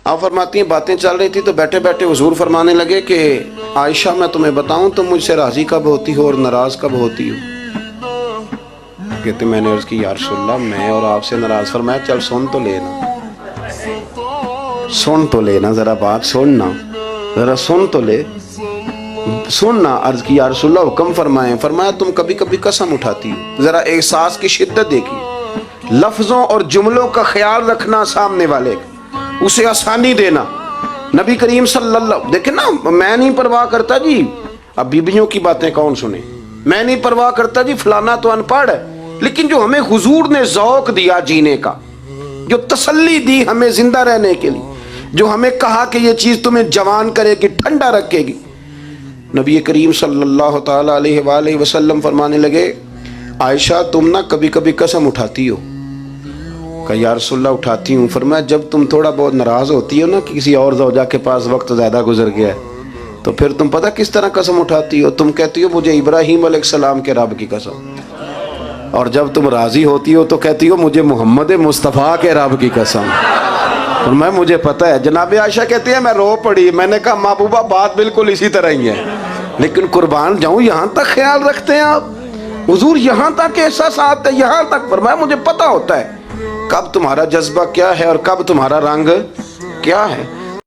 آپ فرماتی ہیں باتیں چل رہی تھی تو بیٹھے بیٹھے حضور فرمانے لگے کہ عائشہ میں تمہیں بتاؤں تم مجھ سے راضی کب ہوتی ہو اور ناراض کب ہوتی ہو؟ کہتے میں نے عرض کی یا رسول اللہ میں اور آپ سے ناراض. فرمایا چل سن تو لینا ذرا بات سننا، ذرا سن تو لے سننا. عرض کی یا رسول اللہ حکم فرمائیں. فرمایا تم کبھی کبھی قسم اٹھاتی ہو. ذرا احساس کی شدت دیکھیے، لفظوں اور جملوں کا خیال رکھنا، سامنے والے اسے آسانی دینا. نبی کریم صلی اللہ دیکھیں نا، میں نہیں پرواہ کرتا جی اب بیبیوں کی باتیں کون سنے، میں نہیں پرواہ کرتا جی فلانا تو ان پڑھ ہے، لیکن جو ہمیں حضور نے ذوق دیا جینے کا، جو تسلی دی ہمیں زندہ رہنے کے لیے، جو ہمیں کہا کہ یہ چیز تمہیں جوان کرے گی، ٹھنڈا رکھے گی. نبی کریم صلی اللہ تعالیٰ علیہ وآلہ وسلم فرمانے لگے عائشہ تم نہ کبھی کبھی قسم اٹھاتی ہو. کہ یا رسول اللہ اٹھاتی ہوں. فرمایا جب تم تھوڑا بہت ناراض ہوتی ہو نا کہ کسی اور زوجہ کے پاس وقت زیادہ گزر گیا ہے، تو پھر تم پتہ کس طرح قسم اٹھاتی ہو؟ تم کہتی ہو مجھے ابراہیم علیہ السلام کے رب کی قسم، اور جب تم راضی ہوتی ہو تو کہتی ہو مجھے محمد مصطفیٰ کے رب کی قسم. اور میں مجھے پتہ ہے. جناب عائشہ کہتی ہے میں رو پڑی. میں نے کہا محبوبہ بات بالکل اسی طرح ہی ہے، لیکن قربان جاؤں یہاں تک خیال رکھتے ہیں آپ. حضور یہاں تک احساسات ہے، یہاں تک. فرمایا مجھے پتہ ہوتا ہے کب تمہارا جذبہ کیا ہے اور کب تمہارا رنگ کیا ہے.